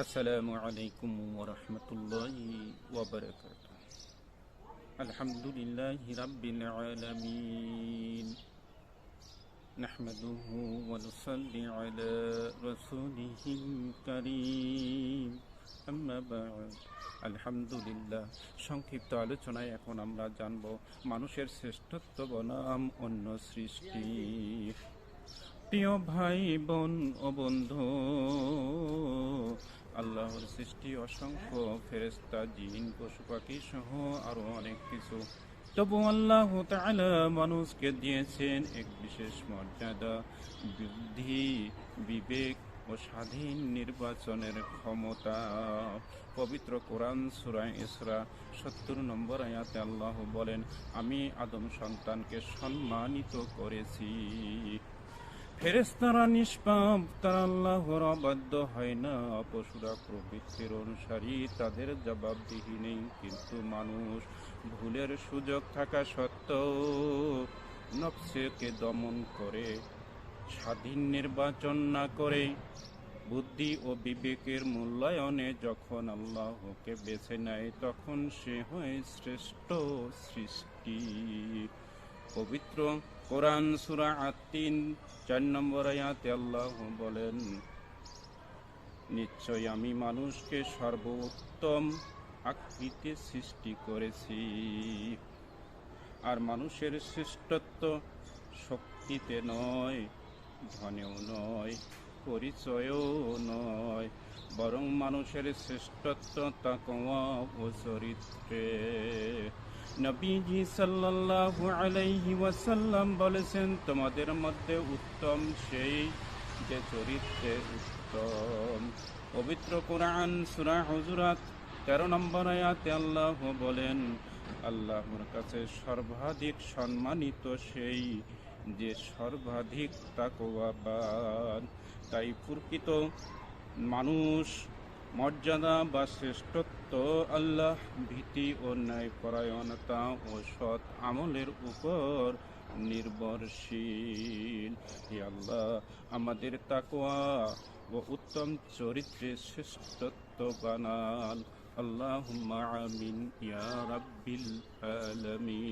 আসসালামু আলাইকুম ওয়া রাহমাতুল্লাহি ওয়া বারাকাতুহু। আলহামদুলিল্লাহি রাব্বিল আলামিন। নাহমাদুহু ওয়া নুসাল্লি আলা রাসূলিহিল কারীম। আম্মা বা'দ। আলহামদুলিল্লাহ। সংক্ষিপ্ত আলোচনায় এখন আমরা জানব মানুষের শ্রেষ্ঠত্ব বনাম অন্য সৃষ্টি। প্রিয় ভাই বোন ও বন্ধু, আল্লাহর সৃষ্টি অসংখ্য ফেরেশতা, জিন, পশু পাখি সহ আরো অনেক কিছু। তবু আল্লাহ তাআলা মানুষকে দিয়েছেন এক বিশেষ মর্যাদা, বুদ্ধি, বিবেক ও স্বাধীন নির্বাচনের ক্ষমতা। পবিত্র কোরআন সূরা ইসরা ৭০ নম্বর আয়াতে আল্লাহ বলেন, আমি আদম সন্তানকে সম্মানিত করেছি। ফেরেশতারা নিষ্পাপ, তারা আল্লাহর অবাধ্য হয় না। পশুরা প্রবৃত্তির অনুসারী, তাদের জবাবদিহি নেই। কিন্তু মানুষ ভুলের সুযোগ থাকা সত্ত্বেও নফসকে দমন করে, স্বাধীন নির্বাচন না করে, বুদ্ধি ও বিবেকের মূল্যায়নে যখন আল্লাহকে বেছে নেয়, তখন সে হয় শ্রেষ্ঠ সৃষ্টি। পবিত্র কোরআন সূরা আত-তিন ৪ নম্বর আয়াতে আল্লাহ বলেন, নিশ্চয় আমি মানুষকে সর্বোত্তম আকৃতিতে সৃষ্টি করেছি। আর মানুষের শ্রেষ্ঠত্ব শক্তিতে নয়, ধনেও নয়, পরিচয়ও নয়, বরং মানুষের শ্রেষ্ঠত্ব তাকওয়া ও চরিত্রে। নবীজি সাল্লাল্লাহু আলাইহি ওয়াসাল্লাম বলেছেন, তোমাদের মধ্যে উত্তম সেই যে চরিত্রে উত্তম। পবিত্র কোরআন সূরা হুজুরাত ১৩ নম্বর আয়াতে আল্লাহ বলেন, আল্লাহর কাছে সর্বাধিক সম্মানিত সেই যে সর্বাধিক তাকওয়াবান। তাই প্রকৃত মানুষ মর্যাদা বা শ্রেষ্ঠত্ব আল্লাহ ভীতি ও ন্যায়পরায়ণতা ও সৎ আমলের উপর নির্ভরশীল। হে আল্লাহ, আমাদের তাকওয়া ও উত্তম চরিত্রে শ্রেষ্ঠত্ব বানান। আল্লাহুম্মা আমিন ইয়া রাব্বিল আলামিন।